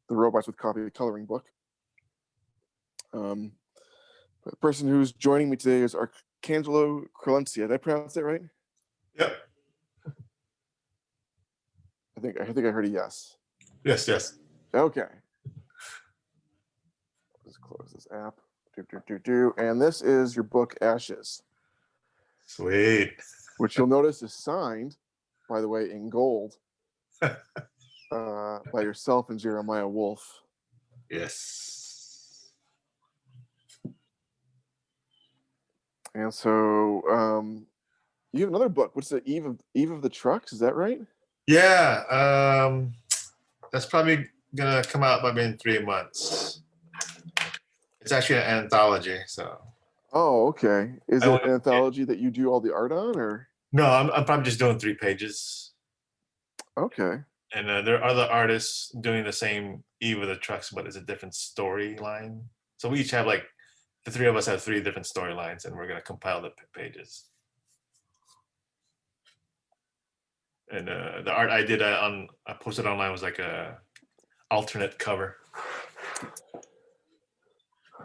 the Robots with Coffee coloring book. The person who's joining me today is Archangelo Crelencia. Did I pronounce that right? Yep. I think I heard a yes. Yes. Okay. Let's close this app. And this is your book, Ashes. Sweet. Which you'll notice is signed, by the way, in gold by yourself and Jeremiah Wolf. Yes. And so you have another book. What's the Eve of the Trucks? Is that right? Yeah. That's probably gonna come out maybe in 3 months. It's actually an anthology, so. Oh, okay. Is it an anthology that you do all the art on, or? No, I'm probably just doing 3 pages. Okay. And there are other artists doing the same Eve of the Trucks, but it's a different storyline. So we each have the 3 of us have 3 different storylines, and we're gonna compile the pages. And the art I did I posted online was like a alternate cover.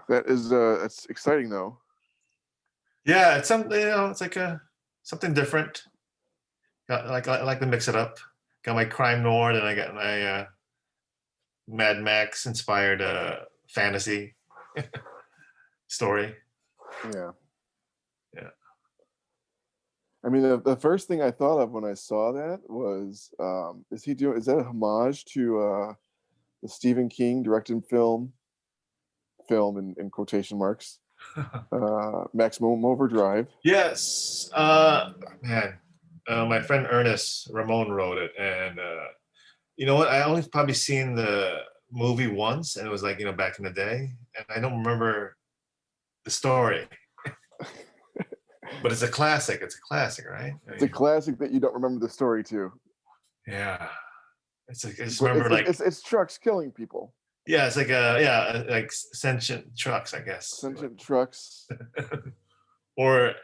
That's exciting though. Yeah, it's something, it's like something different. I like to mix it up. Got my crime noir, and I got my Mad Max inspired fantasy story. Yeah. Yeah. I mean, the first thing I thought of when I saw that was, is that a homage to the Stephen King directed film in quotation marks, Maximum Overdrive? Yes. Man, my friend Ernest Ramon wrote it, and you know what? I only probably seen the movie once, and it was back in the day, and I don't remember the story. But it's a classic. It's a classic, right? It's a classic that you don't remember the story to. Yeah. I just remember it's trucks killing people. Yeah, it's like sentient trucks, I guess. Sentient trucks. Or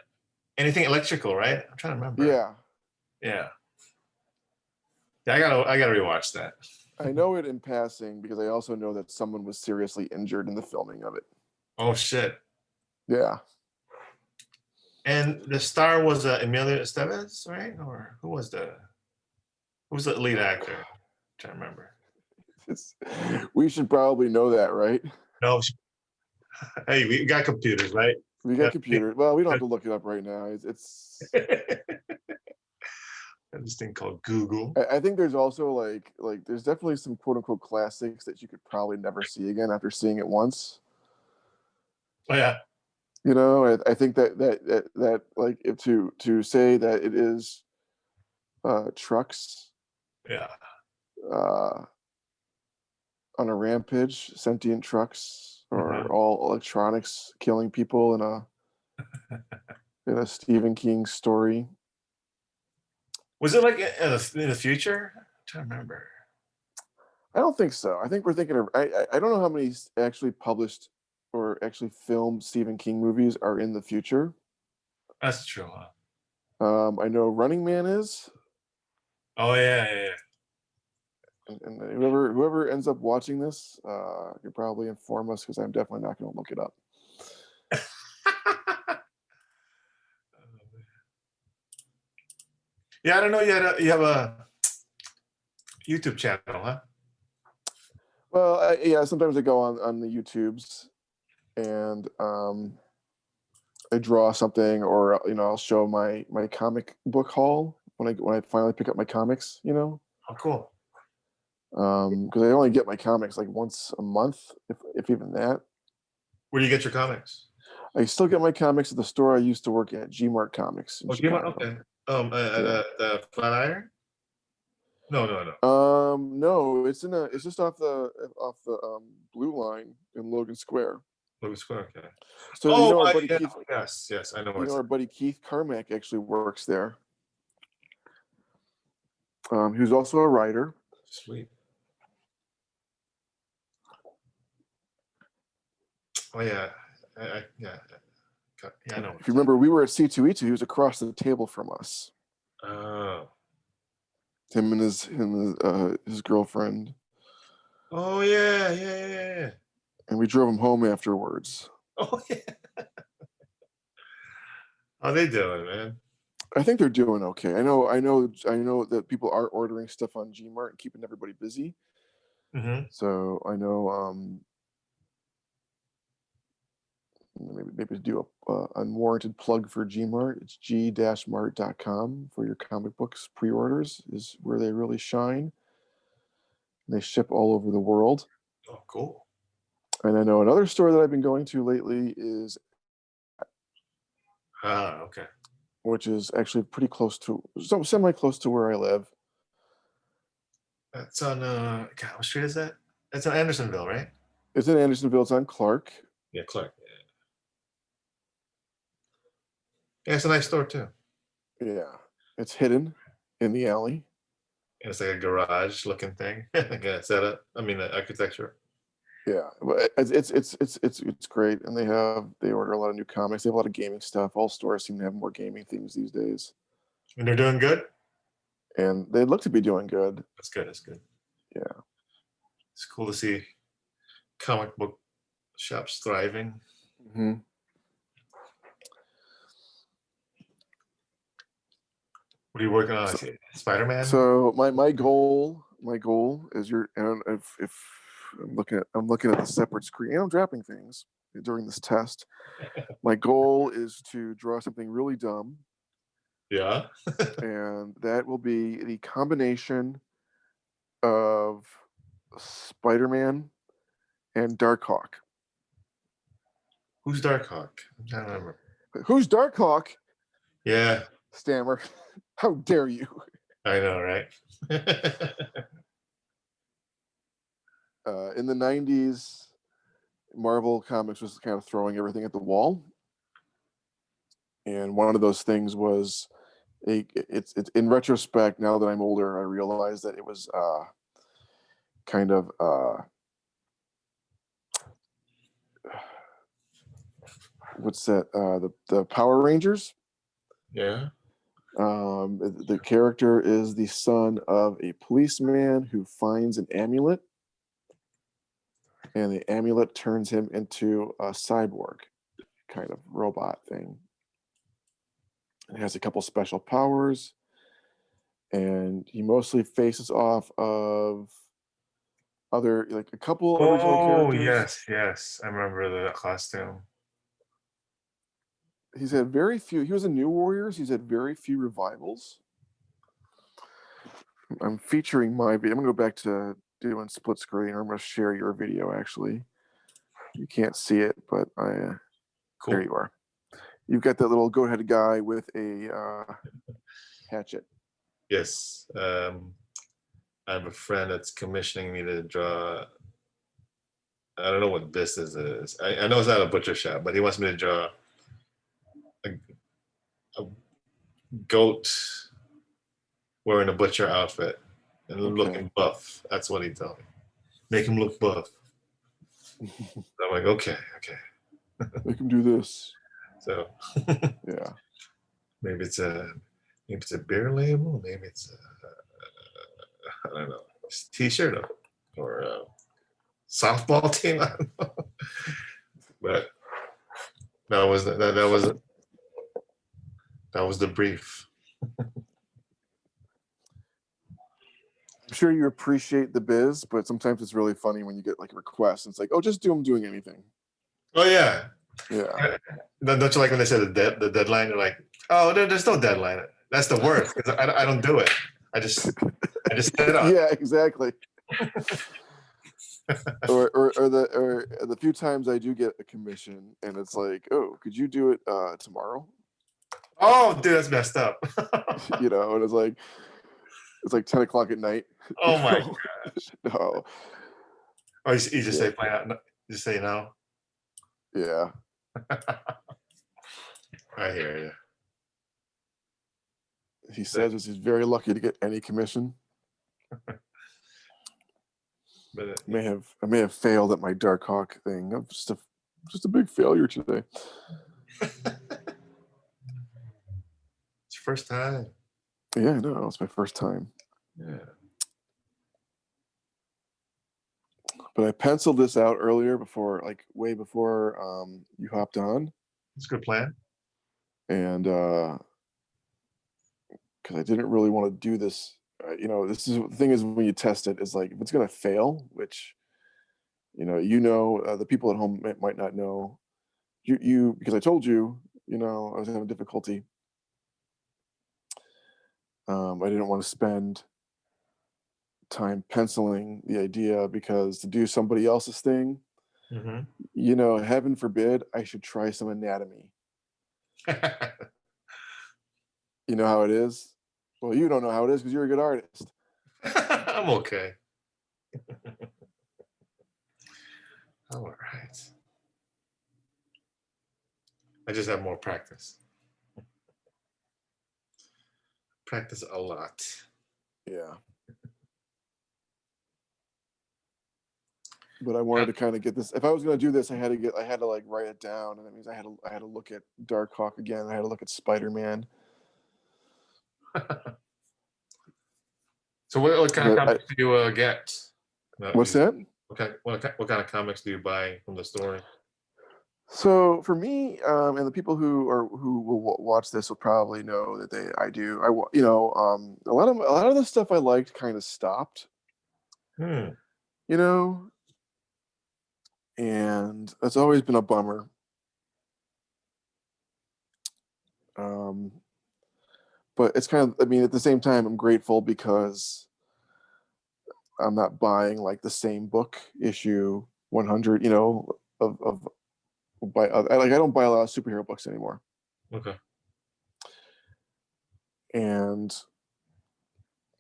anything electrical, right? I'm trying to remember. Yeah. I gotta rewatch that. I know it in passing because I also know that someone was seriously injured in the filming of it. Oh shit. Yeah. And the star was Emilio Estevez, right? Or who was the lead actor? I'm trying to remember. We should probably know that, right? No. Hey, we got computers, right? We got computers. Well, we don't have to look it up right now. It's this thing called Google. I think there's also like there's definitely some quote unquote classics that you could probably never see again after seeing it once. Oh yeah. I think that like if to say that it is trucks. Yeah. On a rampage, sentient trucks or all electronics killing people in a Stephen King story. Was it like in the future? I'm trying to remember. I don't think so. I think we're thinking of. I don't know how many actually published or actually filmed Stephen King movies are in the future. That's true, huh? I know Running Man is. Oh yeah. And whoever ends up watching this, you probably inform us because I'm definitely not going to look it up. Yeah, I don't know. You have a YouTube channel, huh? Well, yeah. Sometimes I go on the YouTubes, and I draw something, or I'll show my comic book haul when I finally pick up my comics. Oh, cool. Because I only get my comics like once a month, if even that. Where do you get your comics? I still get my comics at the store I used to work at, G-Mart Comics. G-Mart, okay. The Flatiron? No. No, it's just off the Blue Line in Logan Square. Logan Square, okay. So our buddy Keith. Yes, I know. Our buddy Keith Carmack actually works there. Who's also a writer. Sweet. Oh yeah, I know. If you remember, we were at C2E2. He was across the table from us. Oh. Him and his girlfriend. Oh yeah, yeah, yeah, yeah. and we drove him home afterwards. Oh yeah. How they doing, man? I think they're doing okay. I know that people are ordering stuff on Gmart and keeping everybody busy. Mm-hmm. So I know maybe do a unwarranted plug for Gmart. It's g-mart.com for your comic books pre-orders is where they really shine. They ship all over the world. Oh, cool. And I know another store that I've been going to lately is, Ah, okay. which is actually pretty close to, so semi close to where I live. That's on God, what street is that? That's on Andersonville, right? It's in Andersonville. It's on Clark. Yeah, Clark. Yeah, yeah, it's a nice store too. Yeah, it's hidden in the alley. And it's like a garage looking thing, like a setup. I mean, the architecture. Yeah, but it's great, and they order a lot of new comics. They have a lot of gaming stuff. All stores seem to have more gaming things these days, And they're doing good. and they look to be doing good. That's good. That's good. Yeah. It's cool to see comic book shops thriving. hmm What are you working on? So, Spider Man. so my goal is and if I'm looking at the separate screen. And I'm dropping things during this test. My goal is to draw something really dumb, Yeah. and that will be the combination of Spider-Man and Darkhawk. Who's Darkhawk? I'm trying to remember. Who's Darkhawk? Yeah, Stammer. How dare you? I know, right? In the 90s, Marvel Comics was kind of throwing everything at the wall. And one of those things was it's in retrospect, now that I'm older, I realize that it was kind of what's that? The Power Rangers. Yeah. The character is the son of a policeman who finds an amulet, and the amulet turns him into a cyborg kind of robot thing. It has a couple special powers, and he mostly faces off of other, like a couple original Oh characters. yes, yes. I remember the costume. He's had very few. He was in New Warriors. He's had very few revivals. I'm featuring my video. I'm gonna go back to doing split screen, or I'm gonna share your video. Actually, you can't see it, but there Cool. you are. You've got that little goat-headed guy with a hatchet. Yes. I have a friend that's commissioning me to draw. I don't know what business it is. I know it's not a butcher shop, but he wants me to draw a, a goat wearing a butcher outfit and Okay. looking buff. That's what he told me. Make him look buff. I'm like, okay, okay. Make him do this. So Yeah. maybe it's a beer label. Maybe it's I don't know, T-shirt or a softball team. I don't know. But that was the brief. I'm sure you appreciate the biz, but sometimes it's really funny when you get like requests. It's like, oh, just do him doing anything. Oh yeah. Yeah. Don't you like when they say the deadline? They're like, oh, there's no deadline. That's the worst because I don't do it. I just set it on. Yeah, exactly. or the few times I do get a commission and it's like, oh, could you do it tomorrow? Oh, dude, that's messed up. And it's like 10 o'clock at night. Oh my No. gosh. No. Oh, you just Yeah. say find out. You just say no. Yeah. I hear you. He says he's very lucky to get any commission. But I may have failed at my Darkhawk thing. I'm just a big failure today. it's your first time. Yeah, no, it's my first time. Yeah. But I penciled this out earlier before, like way before you hopped on, It's a good plan. and because I didn't really want to do this. This is the thing is when you test it, is like if it's gonna fail, which the people at home might not know. You because I told you, I was having difficulty. I didn't want to spend time penciling the idea because to do somebody else's thing, Hmm. heaven forbid I should try some anatomy. You know how it is? Well, you don't know how it is because you're a good artist. I'm okay. All right. I just have more practice. Practice a lot. Yeah. But I wanted to kind of get this. If I was going to do this, I had to like write it down, and that means I had to look at Dark Hawk again. I had to look at Spider-Man. So what kind of But comics do you get? what's that? What kind of comics do you buy from the store? So for me, and the people who will watch this will probably know that I do. A lot of the stuff I liked kind of stopped. Hmm. You know, and that's always been a bummer. Um, but it's kind of, I mean, at the same time, I'm grateful because I'm not buying like the same book issue 100. Of I don't buy a lot of superhero books anymore, Okay. and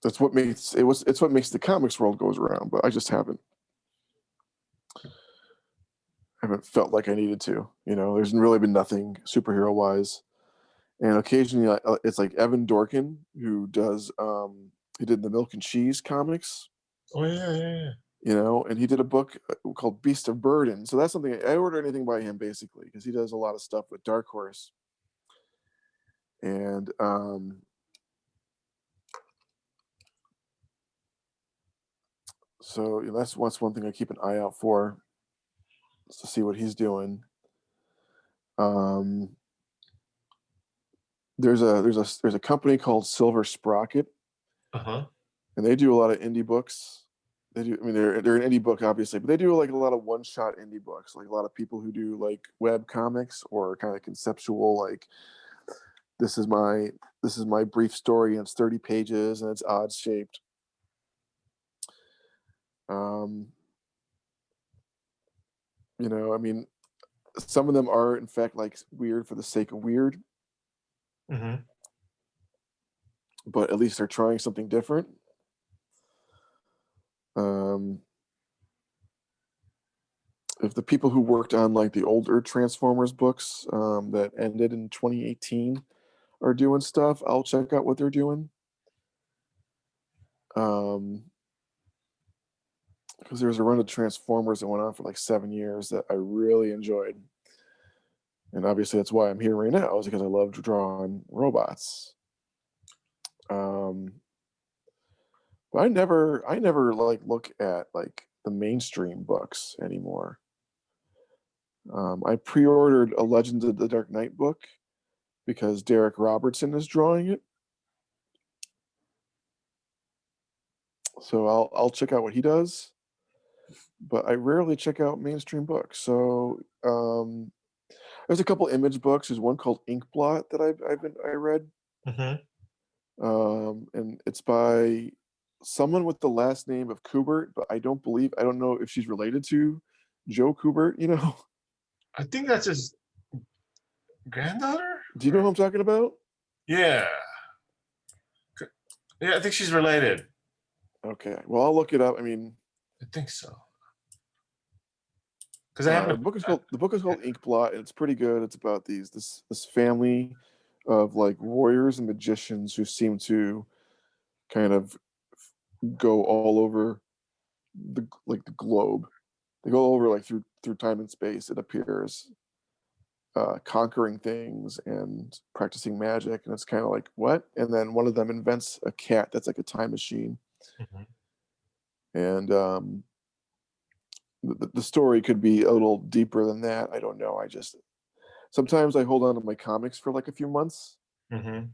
it's what makes the comics world goes around. But I just haven't felt like I needed to. There's really been nothing superhero wise, and occasionally it's like Evan Dorkin who does he did the Milk and Cheese comics. Oh yeah, yeah, yeah. And he did a book called Beast of Burden. So that's something I order anything by him basically because he does a lot of stuff with Dark Horse. And so that's one thing I keep an eye out for, is to see what he's doing. Um, there's a company called Silver Sprocket, Uh-huh. and they do a lot of indie books. They do. I mean, they're an indie book, obviously, but they do like a lot of one shot indie books. Like a lot of people who do like web comics or kind of conceptual, like this is my brief story and it's 30 pages and it's odd shaped. Um, I mean, some of them are in fact like weird for the sake of weird, Hmm. but at least they're trying something different. Um, if the people who worked on like the older Transformers books that ended in 2018 are doing stuff, I'll check out what they're doing. Because there was a run of Transformers that went on for like 7 years that I really enjoyed. And obviously that's why I'm here right now, is because I love drawing robots. Um, but I never like look at like the mainstream books anymore. I pre-ordered a Legends of the Dark Knight book because Derek Robertson is drawing it. So I'll check out what he does, but I rarely check out mainstream books. So there's a couple image books. There's one called Inkblot that I read, Hmm. and it's by someone with the last name of Kubert, but I don't know if she's related to Joe Kubert. I think that's his granddaughter. Do you know who I'm talking about? Yeah. Yeah, I think she's related. Okay, well I'll look it up. I mean, I think so. Because I haven't. the book is called Inkblot, and it's pretty good. It's about this family of like warriors and magicians who seem to kind of go all over the globe. They go over like through time and space. It appears, conquering things and practicing magic, and it's kind of like what? And then one of them invents a cat that's like a time machine, Mhm. and the story could be a little deeper than that. I don't know. I just sometimes I hold on to my comics for like a few months, Mm-hmm.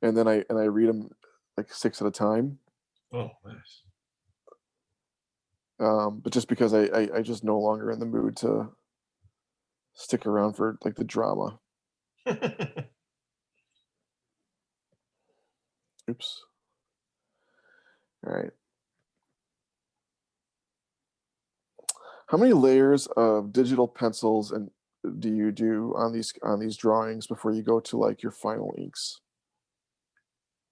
and then I read them like six at a time. Oh, nice. But just because I just no longer in the mood to stick around for like the drama. Oops. All right. How many layers of digital pencils and do you do on these drawings before you go to like your final inks?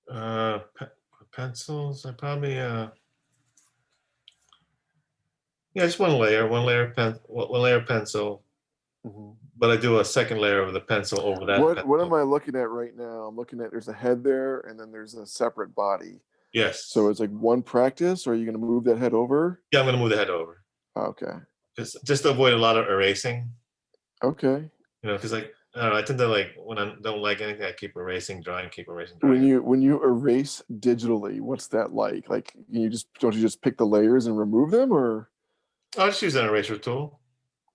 Pe- Pencils. I probably yeah, just one layer pencil. Mhm. But I do a second layer of the pencil over that What pencil. am I looking at right now? I'm looking at there's a head there and then there's a separate body. So Yes. it's like one practice, or are you going to move that head over? Yeah, I'm gonna move the head over Okay. just to avoid a lot of erasing. Okay. Because like I don't know, I tend to like when I don't like anything, I keep erasing, drawing. When you erase digitally, what's that like? Like you just don't you just pick the layers and remove them, or I'll just use an eraser tool.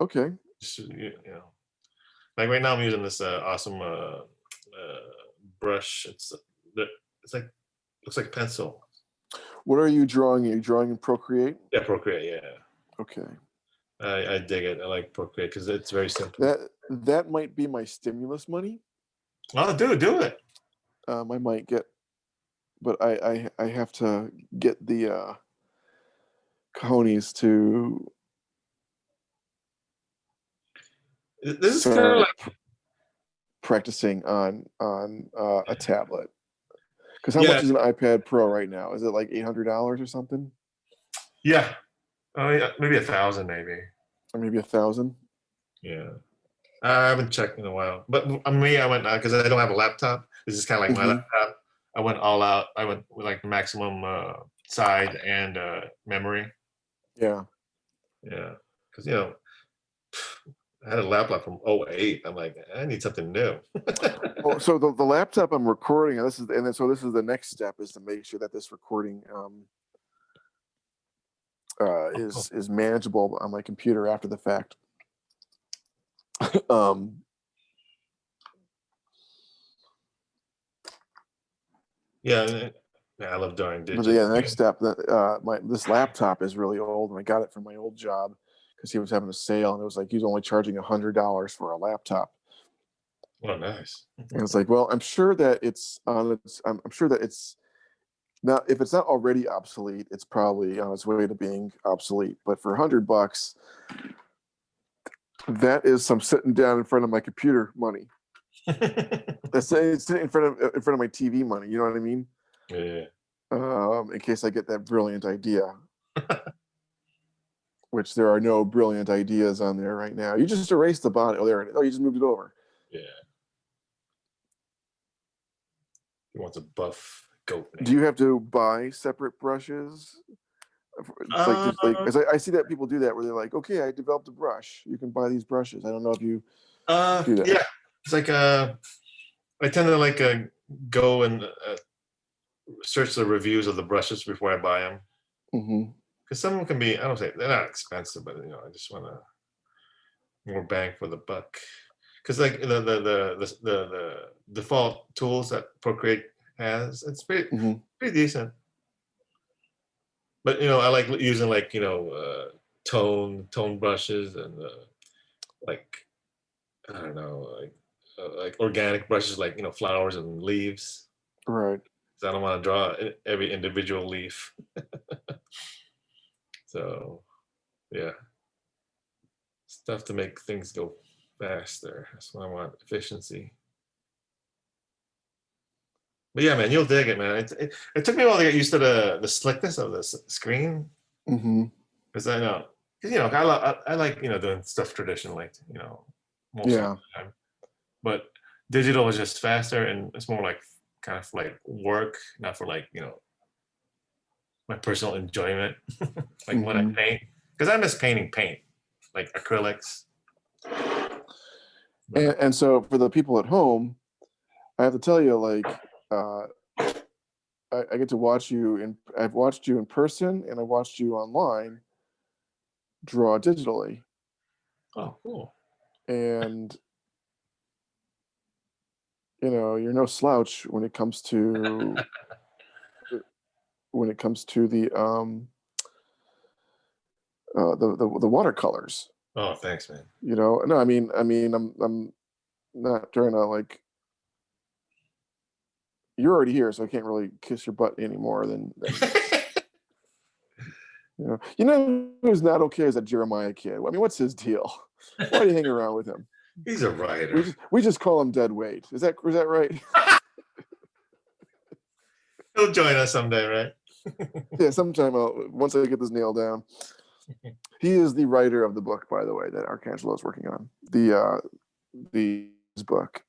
okay. Just like right now, I'm using this awesome brush. It's like looks like pencil. What are you drawing? Are you drawing in Procreate? Yeah, Procreate. Yeah, Okay. I dig it. I like Procreate because it's very simple. That might be my stimulus money. Oh, do it. I might get, but I have to get the cojones to This is kind of start like practicing on a tablet. Because how yeah, much is an iPad Pro right now? Is it like $800 or something, yeah. Oh yeah, maybe 1,000, maybe. or maybe 1,000? Yeah. I haven't checked in a while, but me, I went because I don't have a laptop. This is kind of like my Mm-hmm. laptop. I went all out. I went with like the maximum size and memory. Yeah. Yeah, because I had a laptop from '08. I'm like, I need something new. Oh, so the laptop I'm recording, and so this is the next step is to make sure that this recording Oh, cool. is manageable on my computer after the fact. um, Yeah, yeah, I love drawing but digital. yeah, the next step that my this laptop is really old, and I got it from my old job because he was having a sale, and it was like he's only charging $100 for a laptop. Oh, nice. And it's like, well, I'm sure that it's on its. I'm sure that it's now. If it's not already obsolete, it's probably on its way to being obsolete. But for $100, that is some sitting down in front of my computer money. That's sitting in front of my TV money. You know what I mean? Yeah. In case I get that brilliant idea, which there are no brilliant ideas on there right now. You just erase the body. Oh, there it is. Oh, you just moved it over. Yeah. He wants a buff goat Do man. you have to buy separate brushes? It's like Uh, just like as I see that people do that where they're like, okay, I developed a brush. You can buy these brushes. I don't know if you do that. yeah. It's like I tend to like go and search the reviews of the brushes before I buy them Hmm. because some of them can be I don't say they're not expensive, but I just want to more bang for the buck. Because like the default tools that Procreate has, it's Hmm. pretty decent. But I like using like tone brushes and like I don't know like organic brushes like flowers and leaves. Right. 'Cause I don't want to draw every individual leaf. So yeah, stuff to make things go faster. That's what I want, efficiency. But yeah, man, you'll dig it, man. It took me a while to get used to the slickness of the screen Hmm. because I know, because I like doing stuff traditionally, most of Yeah. the time. But digital is just faster and it's more like kind of like work, not for like my personal enjoyment, like when I Hmm. paint, because I miss paint like acrylics. But And so for the people at home, I have to tell you, like, uh, I get to watch you, and I've watched you in person, and I watched you online. draw digitally. Oh, cool. And you're no slouch when it comes to the watercolors. Oh, thanks, man. No, I mean, I'm not trying to like. You're already here, so I can't really kiss your butt anymore. Than who's not okay is that Jeremiah kid. I mean, what's his deal? Why do you hang around with him? He's a writer. We just call him dead weight. Is that right? He'll join us someday, right? Yeah, sometime once I get this nailed down. He is the writer of the book, by the way, that Archangelo is working on. The his book.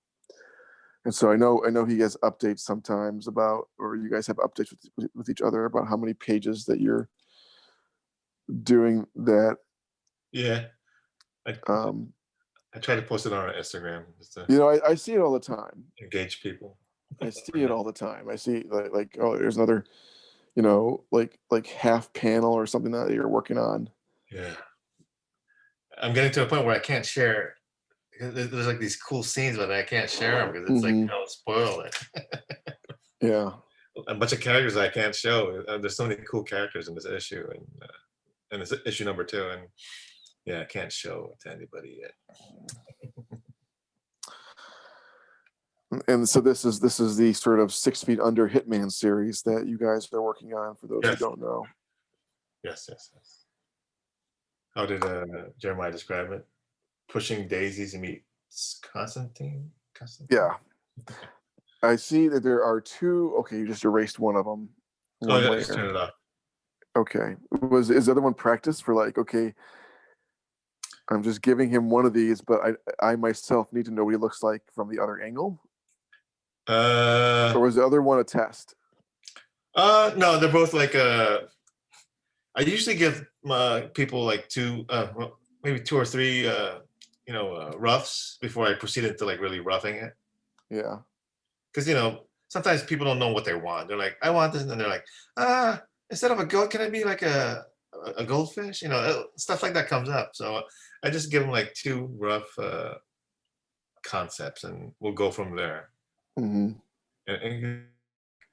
And so I know he has updates sometimes about, or you guys have updates with each other about how many pages that you're doing that. Yeah. Um, I try to post it on our Instagram just to I see it all the time. engage people. I see it all the time. I see like oh, there's another, like half panel or something that you're working on. Yeah. I'm getting to a point where I can't share. There's like these cool scenes, but I can't share them because it's like I'll spoil it. Yeah. A bunch of characters I can't show. There's so many cool characters in this issue, and it's issue number 2, and yeah, I can't show it to anybody yet. And so this is the sort of 6 Feet Under Hitman series that you guys are working on. For those who don't know. Yes. How did Jeremiah describe it? Pushing daisies meets Constantine. Yeah. I see that there are 2. Okay, you just erased one of them. Oh, yeah, just turn it off. Okay. Is the other one practice for like, okay, I'm just giving him one of these, but I myself need to know what he looks like from the other angle? Or was the other one a test? No, they're both like I usually give people like 2, maybe 2 or 3 roughs before I proceed into like really roughing it. Yeah. Because sometimes people don't know what they want. They're like, I want this, and then they're like, instead of a goat, can it be like a goldfish? Stuff like that comes up. So I just give them like 2 rough concepts, and we'll go from there. Mm-hmm. And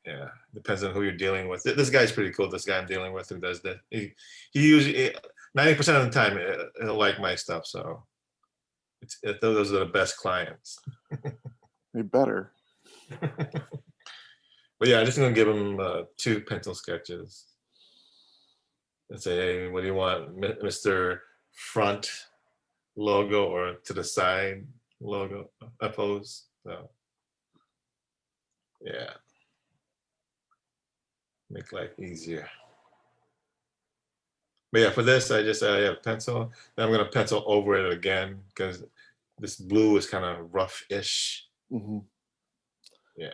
yeah, depends on who you're dealing with. This guy's pretty cool. This guy I'm dealing with who does that. He usually 90% of the time he'll like my stuff. So those are the best clients. They better. But yeah, I'm just gonna give him 2 pencil sketches and say, hey, what do you want, Mr. Front logo or to the side logo pose? So yeah, make life easier. But yeah, for this, I just have pencil. Then I'm gonna pencil over it again because this blue is kind of rough-ish. Mm-hmm. Yeah.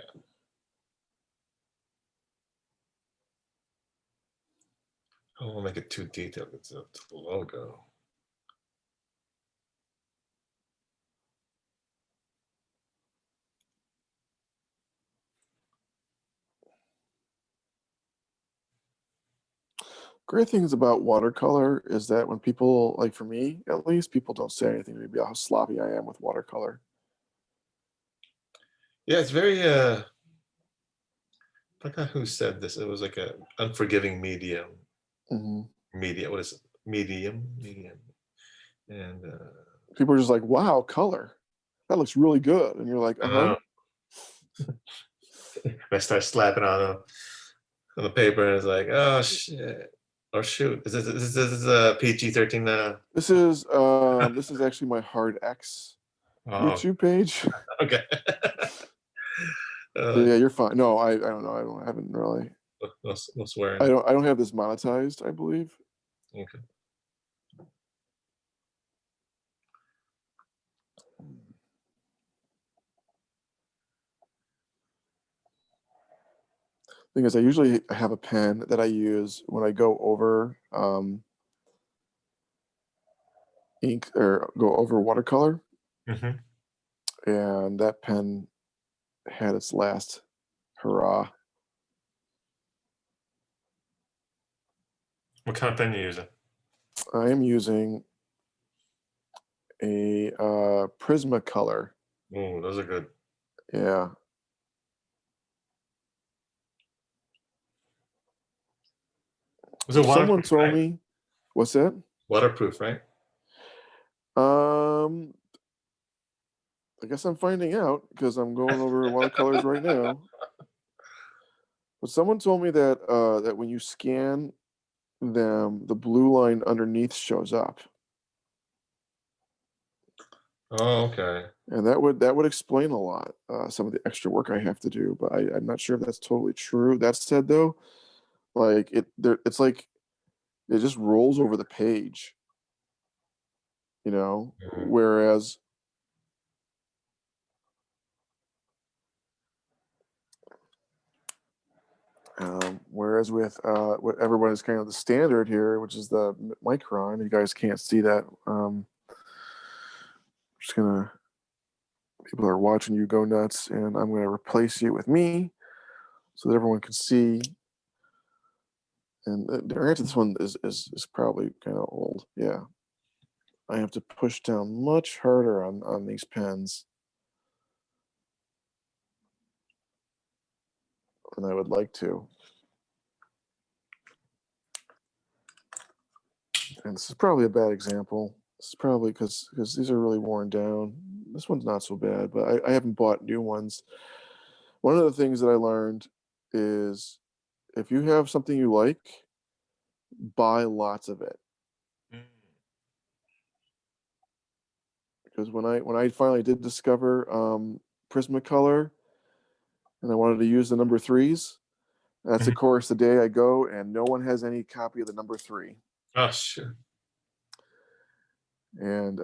I don't want to make it too detailed. It's a logo. Great things about watercolor is that when people, like for me at least, people don't say anything to me about how sloppy I am with watercolor. Yeah, it's very I forgot who said this. It was like a unforgiving medium. Mm-hmm. What is it? Medium. And People are just like, wow, color. That looks really good. And you're like, uh-huh. I start slapping on the paper, and it's like, oh shit, or shoot, this is a PG-13. This is actually my Hard X YouTube page. Okay. Yeah, you're fine. No, I don't know. I haven't really. No swearing. I don't have this monetized, I believe. Okay. Thing is, I usually have a pen that I use when I go over ink or go over watercolor. Mm-hmm. And that pen had its last hurrah. What kind of pen are you using? I am using a Prismacolor. Oh, those are good. Yeah. Is it Someone waterproof, told right? me, what's that? Waterproof, right? Um, I guess I'm finding out because I'm going over watercolors right now. But someone told me that that when you scan them, the blue line underneath shows up, Oh, okay. and that would explain a lot. Some of the extra work I have to do, but I'm not sure if that's totally true. That said, though, like it's like it just rolls over the page, you know. Mhm. Whereas with what everyone is kind of the standard here, which is the micron. You guys can't see that. Just gonna people are watching you go nuts, and I'm gonna replace you with me so that everyone can see. And granted, this one is probably kind of old. Yeah, I have to push down much harder on these pens than I would like to. And this is probably a bad example. This is probably because these are really worn down. This one's not so bad, but I haven't bought new ones. One of the things that I learned is if you have something you like, buy lots of it. Mm. Because when I finally did discover Prismacolor and I wanted to use the number threes, that's Mhm. of course the day I go and no one has any copy of the number three. Oh, shit. And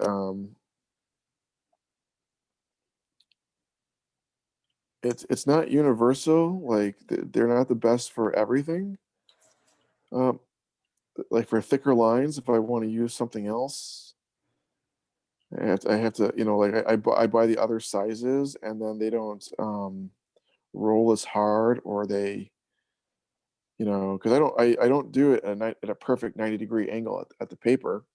it's not universal. Like they're not the best for everything. Um, like for thicker lines, if I want to use something else, I have to, like I buy the other sizes, and then they don't roll as hard, or they, because I don't do it at a perfect 90-degree angle at the paper.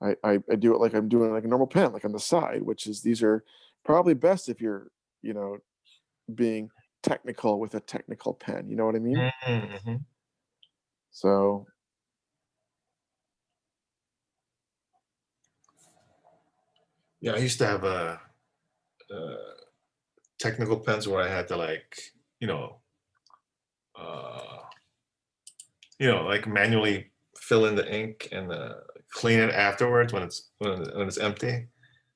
I do it like I'm doing like a normal pen, like on the side, which is these are probably best if you're, you know, being technical with a technical pen. You know what I mean? Mhm. So Yeah, I used to have uh, technical pens where I had to you know, uh, like manually fill in the ink and clean it afterwards when it's empty.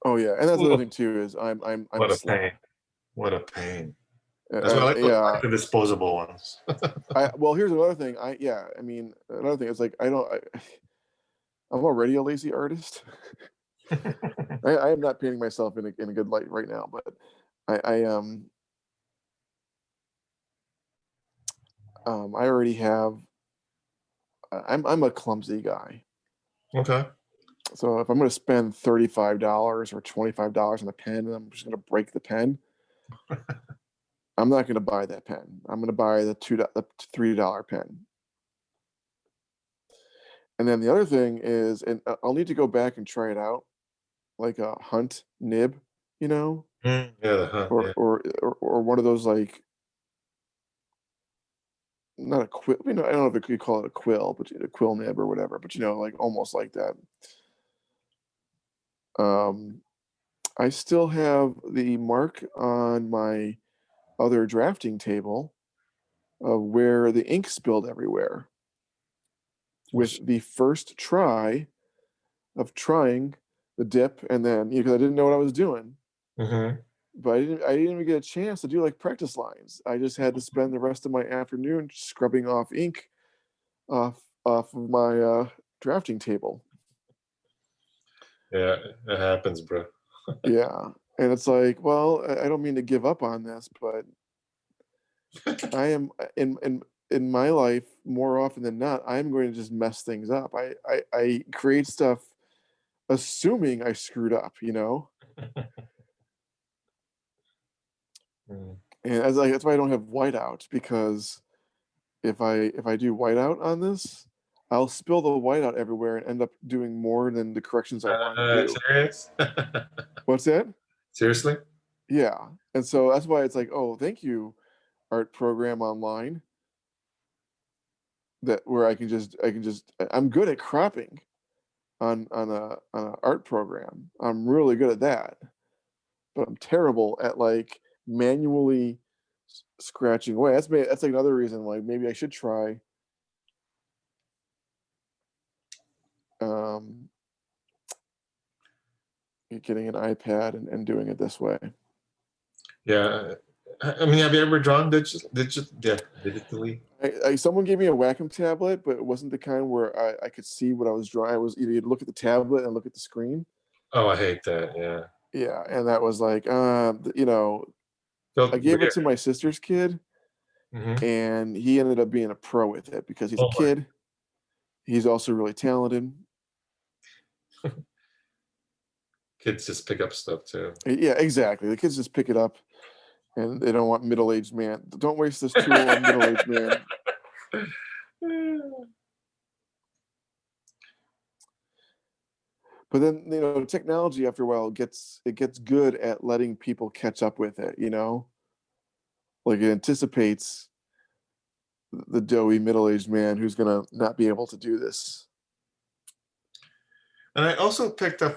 oh yeah, and that's the other Ooh, thing too is I'm a what a pain! slob. What a pain! That's why I Yeah. like the disposable ones. Well, here's another thing. I mean, another thing is like I'm already a lazy artist. I am not painting myself in a good light right now, but I already have. I'm a clumsy guy, Okay. so if I'm going to spend $35 or $25 on a pen, and I'm just going to break the pen, I'm not going to buy that pen. I'm going to buy the $3 pen. And then the other thing is, and I'll need to go back and try it out, like a Hunt nib, you know, Mm, yeah, or yeah. or one of those like not a quill. I don't know if you call it a quill, but a quill nib or whatever. But like almost like that. Um, I still have the mark on my other drafting table of where the ink spilled everywhere with the first try of trying the dip, and then because I didn't know what I was doing, Mm-hmm. but I didn't even get a chance to do like practice lines. I just had to spend the rest of my afternoon scrubbing off ink off of my drafting table. Yeah, it happens, bro. Yeah, and it's like, well, I don't mean to give up on this, but I am in my life more often than not. I'm going to just mess things up. I create stuff assuming I screwed up, Mm. and as that's why I don't have whiteout because if I do whiteout on this, I'll spill the white out everywhere and end up doing more than the corrections I wanted to do. Serious? What's that? Seriously? Yeah. And so that's why it's like, oh, thank you, art program online. That where I'm good at cropping on a art program. I'm really good at that, but I'm terrible at like manually scratching away. That's like another reason like maybe I should try um getting an iPad and doing it this way. Yeah. I mean, have you ever drawn digitally? Someone gave me a Wacom tablet, but it wasn't the kind where I could see what I was drawing. I was either you'd look at the tablet and look at the screen. Oh, I hate that. Yeah. Yeah, and that was like, I Felt gave it weird. to my sister's kid, Hmm. and he ended up being a pro with it because he's a Oh my. kid. He's also really talented. Kids just pick up stuff too. Yeah, exactly. The kids just pick it up, and they don't want middle-aged man. Don't waste this tool on middle-aged man. But then technology after a while gets good at letting people catch up with it. Like it anticipates the doughy middle-aged man who's gonna not be able to do this. And I also picked up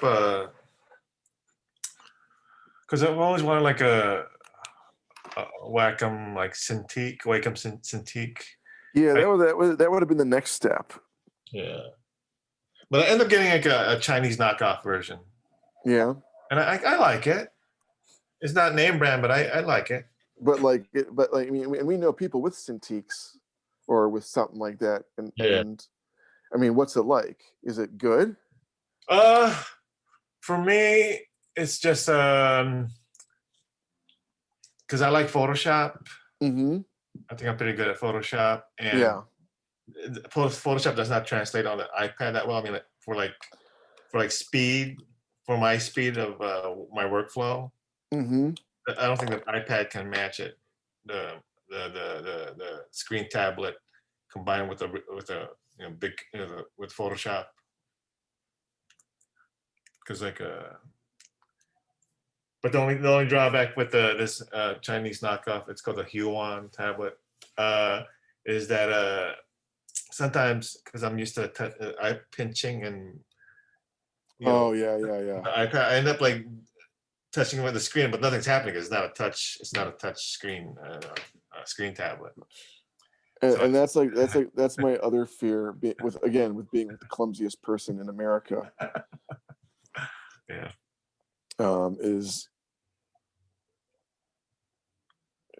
because I've always wanted like a Wacom like Cintiq. Yeah, I, that would have been the next step. yeah, but I ended up getting like a Chinese knockoff version, Yeah, and I like it. It's not name brand, but I like it. but I mean, and we know people with Cintiqs or with something like that, Yeah. and I mean, what's it like? Is it good? Uh, for me, it's just because I like Photoshop. Mm-hmm. I think I'm pretty good at Photoshop, and Yeah. Photoshop does not translate on the iPad that well. I mean, like, for speed, for my speed of my workflow, Mm-hmm. I don't think the iPad can match it. The the screen tablet combined with a big with Photoshop, because but the only drawback with this Chinese knockoff, it's called the Huan tablet, is that sometimes, because I'm used to eye pinching and Oh yeah, yeah, yeah. I end up like touching with the screen, but nothing's happening. It's not a touch. It's not a touch screen screen tablet. So And that's my other fear with being the clumsiest person in America. yeah.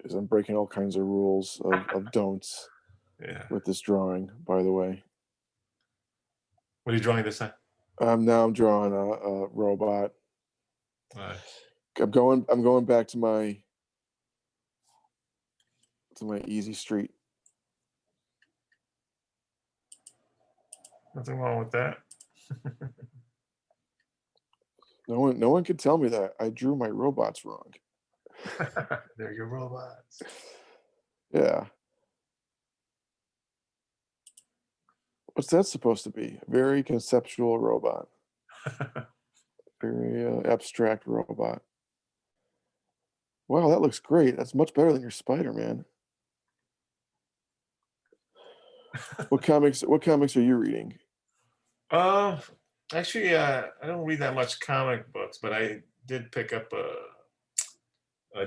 Is I'm breaking all kinds of rules of don'ts Yeah. with this drawing. By the way, What are you drawing this time? now I'm drawing a robot. Uh, I'm going back to my easy street. Nothing wrong with that. No one could tell me that I drew my robots wrong. They're your robots. Yeah. What's that supposed to be? A very conceptual robot. Very abstract robot. Wow, that looks great. That's much better than your Spider-Man. What comics are you reading? Um, Actually, I don't read that much comic books, but I did pick up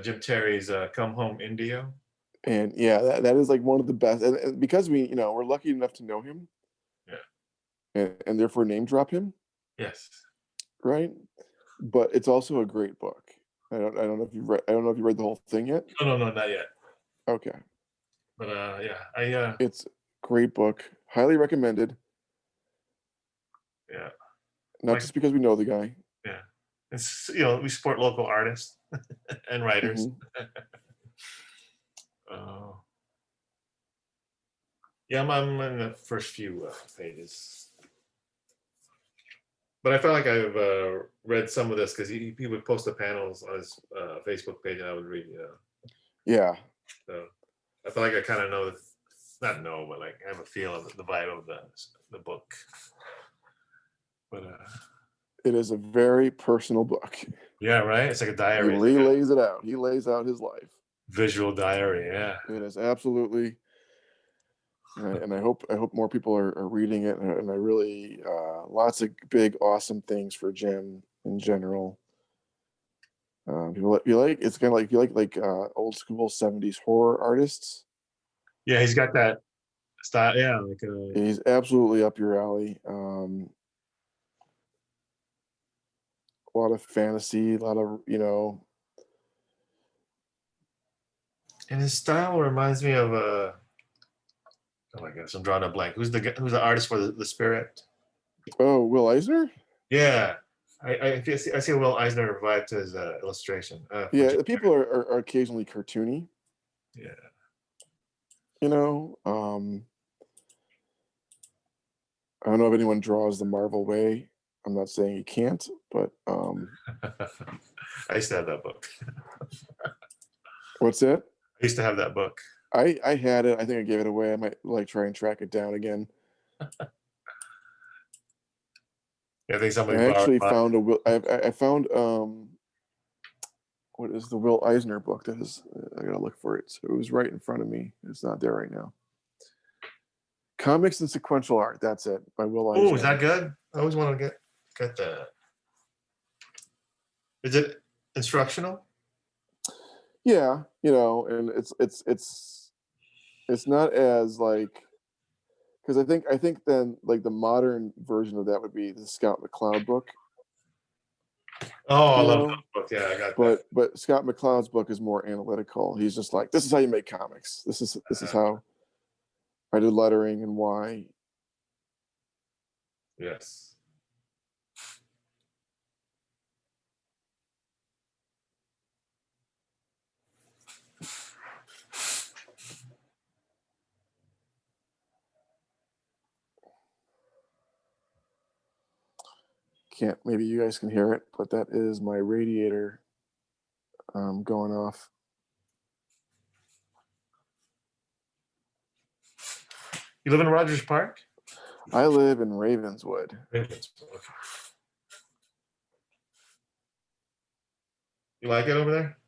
Jim Terry's "Come Home Indio." And yeah, that is like one of the best. And because we're lucky enough to know him Yeah. and therefore name drop him, Yes. right? But it's also a great book. I don't know if you read the whole thing yet. No, no, no, not yet. Okay. But yeah, It's a great book. Highly recommended. yeah, Not like just because we know the guy. yeah. It's we support local artists and writers. Hmm. Uh, yeah, I'm in the first few pages, but I felt like I've read some of this because he would post the panels on his Facebook page, and I would read. Yeah. So I feel like I kind of not know, but like I have a feel of the vibe of the book. But It is a very personal book. yeah, right. It's like a He diary, it's like a lays it out. He lays out his life. visual diary. Yeah. It is absolutely, and I hope more people are reading it, and I really lots of big awesome things for Jim in general. You like it's kind of like, if you like old school 70s horror artists, Yeah, he's got that style. Yeah, like he's absolutely up your alley. A lot of fantasy, a lot of and his style reminds me of oh my gosh, I'm drawing a blank. Who's the artist for the Spirit? oh, Will Eisner. Yeah, I see a Will Eisner vibe to his illustration. For Yeah, the people are occasionally cartoony. yeah. You know, I don't know if anyone draws the Marvel way. I'm not saying you can't, but I used to have that book. what's that? I used to have that book. I had it. I think I gave it away. I might like try and track it down again. Yeah, I think somebody I borrowed actually mine. found I found what is the Will Eisner book that is? I gotta look for it. So it was right in front of me. It's not there right now. Comics and Sequential Art. That's it, by Will Eisner. Oh, is that good? I always want to get that. Is it instructional? Yeah, and it's not as like, because I think then like the modern version of that would be the Scott McCloud book. Oh, I You love know, that book. Yeah, I got that. but Scott McCloud's book is more analytical. He's just like, this is how you make comics. This is how I did lettering and why. Yes. Can't maybe you guys can hear it, but that is my radiator going off. You live in Rogers Park? I live in Ravenswood. Ravenswood. You like it over there?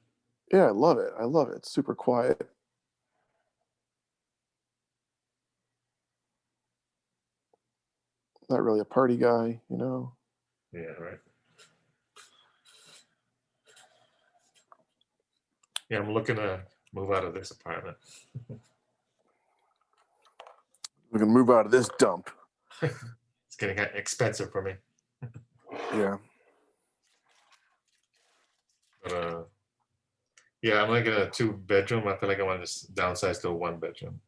Yeah, I love it. I love it. It's super quiet. Not really a party guy. Yeah, right. Yeah, I'm looking to move out of this apartment. We can move out of this dump. It's getting expensive for me. Yeah. But yeah, I'm like in a 2-bedroom. I feel like I want to just downsize to a 1-bedroom.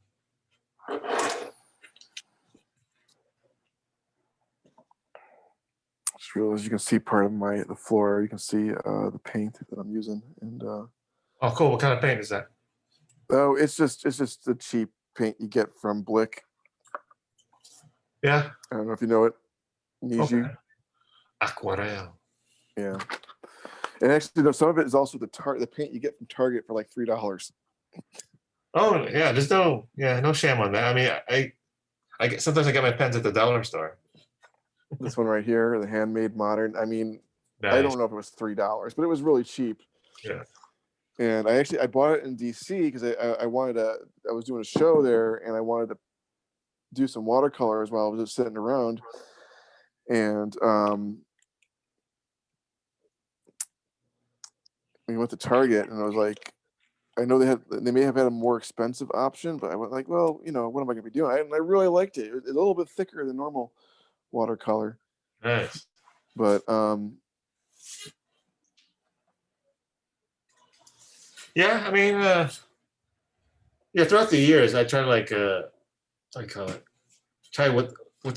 Just realized you can see part of the floor. You can see the paint that I'm using, and Oh, cool. What kind of paint is that? oh, it's just the cheap paint you get from Blick. Yeah. I don't know if you know it. Niji. Okay. Aquarelle. Yeah. And actually, no, some of it is also the paint you get from Target for like $3. Oh yeah, there's no shame on that. I mean, I get sometimes I get my pens at the dollar store. This one right here, the handmade modern. I mean, I Nice. don't know if it was $3, but it was really cheap. Yeah. And I bought it in DC because I was doing a show there, and I wanted to do some watercolors while I was just sitting around. And we went to Target, and I was like, I know they may have had a more expensive option, but I went like, well, what am I gonna be doing? And I really liked it. It's a little bit thicker than normal watercolor, Nice. but Yeah, I mean, yeah. Throughout the years, I try to like, what do you call it? Try what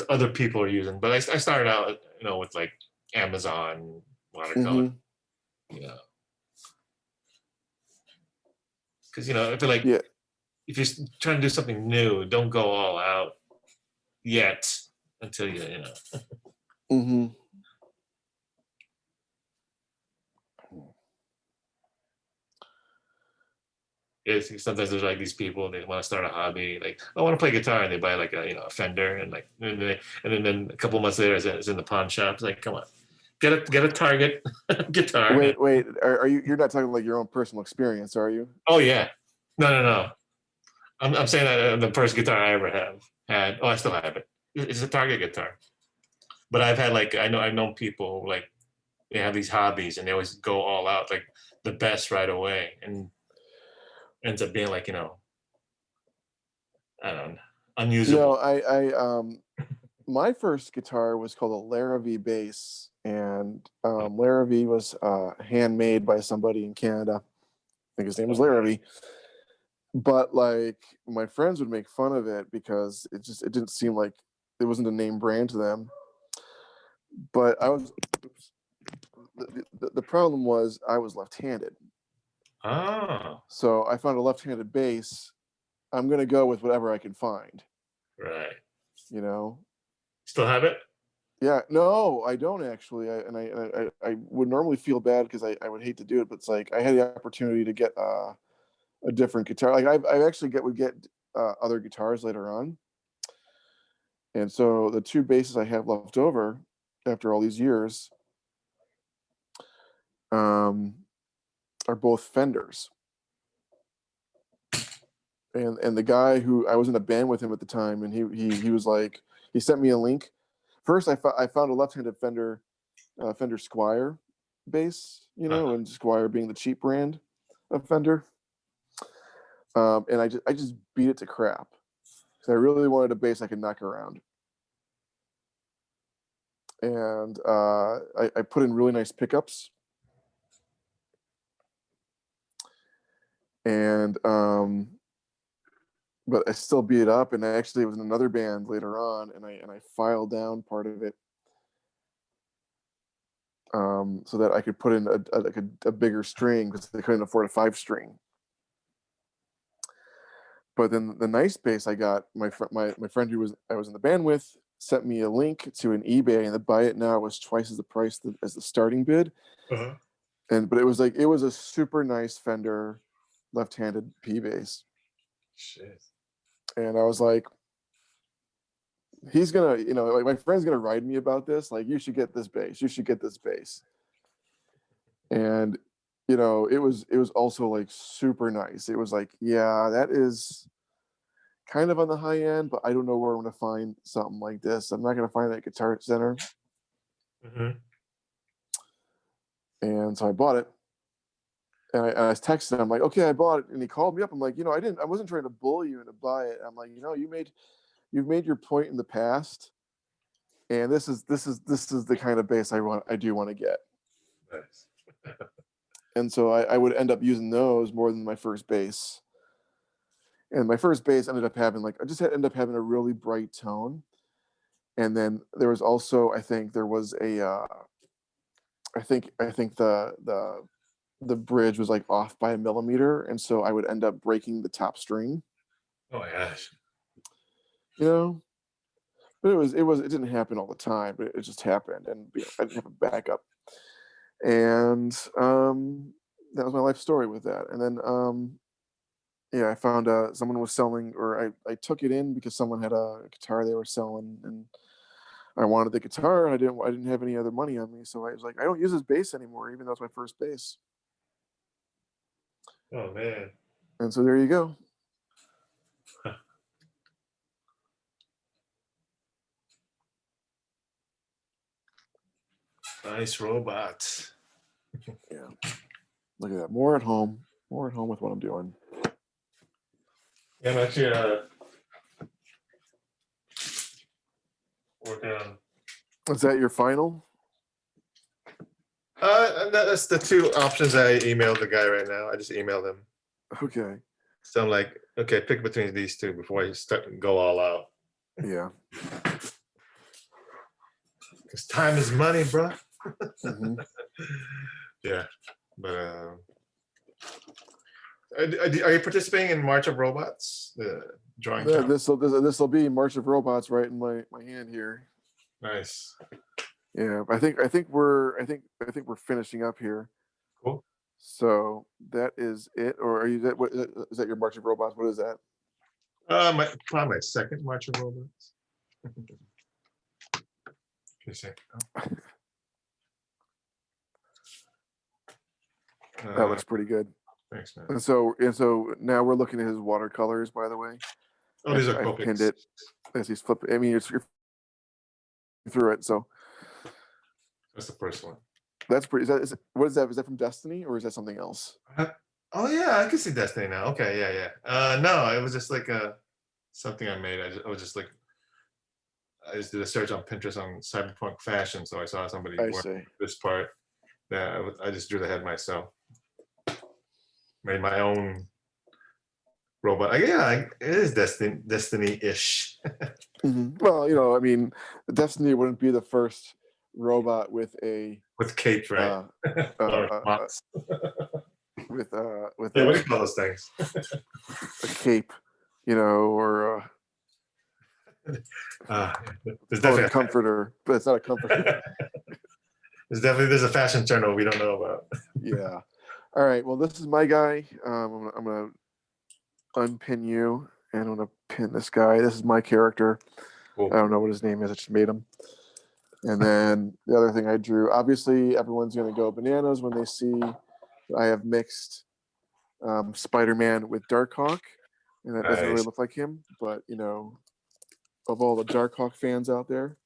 other people are using. But I started out, with like Amazon watercolor. mhm. Yeah. Because I feel like Yeah, if you're trying to do something new, don't go all out yet until you. mhm. sometimes there's like these people, they want to start a hobby, like I want to play guitar, and they buy like a Fender, and like and then a couple months later it's in the pawn shop. It's like, come on, get a Target guitar. Wait. Are you? You're not talking like your own personal experience, are you? Oh yeah, no. I'm saying that the first guitar I ever had. Oh, I still have it. It's a Target guitar. But I've had like I've known people like they have these hobbies and they always go all out, like the best right away, and ends up being like I don't know, unusable. My first guitar was called a Larrivee bass, and Larrivee was handmade by somebody in Canada. I think his name was Larrivee. But like my friends would make fun of it because it didn't seem like it wasn't a name brand to them. But the problem was I was left-handed. Oh, So I found a left-handed bass. I'm gonna go with whatever I can find. right. You know. Still have it? Yeah, no, I don't actually. I would normally feel bad because I would hate to do it, but it's like I had the opportunity to get a different guitar. Like I actually would get other guitars later on, and so the two basses I have left over after all these years um, are both Fenders. And the guy who I was in a band with him at the time, and he was like, he sent me a link. First, I found a left-handed Fender Squire bass, and Squire being the cheap brand of Fender. And I just beat it to crap because I really wanted a bass I could knock around. And I put in really nice pickups, and but I still beat it up. And I actually was in another band later on, and I filed down part of it so that I could put in a bigger string because they couldn't afford a 5-string. But then the nice bass I got, my friend who I was in the band with sent me a link to an eBay, and the buy it now was twice as the price as the starting bid. Uh-huh. But it was a super nice Fender left-handed P bass. Shit. And I was like, he's gonna, like my friend's gonna ride me about this. Like, you should get this bass. You should get this bass. And it was also like super nice. It was like, yeah, that is kind of on the high end, but I don't know where I'm gonna find something like this. I'm not gonna find that at Guitar Center. Mm-hmm. And so I bought it. And I was texting him, I'm like, okay, I bought it. And he called me up. I'm like, I wasn't trying to bully you into buy it. I'm like, you've made your point in the past. And this is the kind of bass I do want to get. Nice. And so I would end up using those more than my first bass. And my first bass ended up having ended up having a really bright tone. And then there was also, I think there was I think the bridge was like off by a millimeter, and so I would end up breaking the top string. Oh my gosh. But it didn't happen all the time, but it just happened, and I didn't have a backup. And that was my life story with that. And then I found someone was selling, or I took it in because someone had a guitar they were selling, and I wanted the guitar, and I didn't have any other money on me, so I was like, I don't use this bass anymore, even though it's my first bass. Oh man. And so there you go. Nice robots. Yeah. Look at that. More at home with what I'm doing. Yeah, I'm actually working on. Is that your final? That's the two options I emailed the guy right now. I just emailed him. Okay. So I'm like, okay, pick between these two before I go all out. Yeah. Because time is money, bro. Mm-hmm. Yeah, but are you participating in March of Robots, the drawing? Yeah, this will be March of Robots right in my hand here. Nice. Yeah, I think we're finishing up here. Cool. So that is it, or are you that? What is that? Your March of Robots? What is that? Probably my second March of Robots. You see? That looks pretty good. Thanks, man. And so now we're looking at his watercolors. By the way, Oh, these are I pinned Copics. it as he's flipping. I mean, you're through it. So That's the first one. that's pretty. What is that? Is that from Destiny, or is that something else? Oh yeah, I can see Destiny now. Okay, yeah. No, it was just like something I made. I was just like, I just did a search on Pinterest on cyberpunk fashion, so I saw somebody I wearing see. this part. Yeah, I just drew the head myself. Made my own robot. Yeah, it is Destiny-ish. Well, I mean, Destiny wouldn't be the first robot with a With capes, right? Or bots. with Yeah, what do you call those things? a cape, or There's it's definitely a comforter, but it's not a comforter. there's a fashion channel we don't know about. Yeah. All right. Well, this is my guy. I'm gonna unpin you, and I'm gonna pin this guy. This is my character. Cool. I don't know what his name is. I just made him. And then the other thing I drew. Obviously, everyone's gonna go bananas when they see I have mixed Spider-Man with Darkhawk, and that doesn't really Nice. look like him. But of all the Darkhawk fans out there,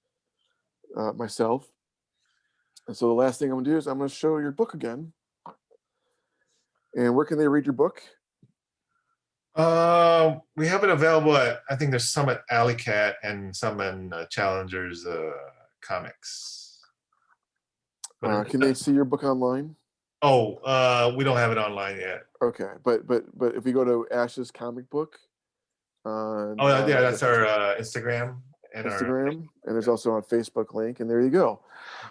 myself. And so the last thing I'm gonna do is I'm gonna show your book again. And where can they read your book? We have it available at, I think there's some at Alley Cat and some in Challengers Comics. Can they see your book online? We don't have it online yet. Okay, but if we go to Ash's comic book on Yeah, that's our Instagram and our Instagram, and there's also on Facebook link, and there you go.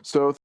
So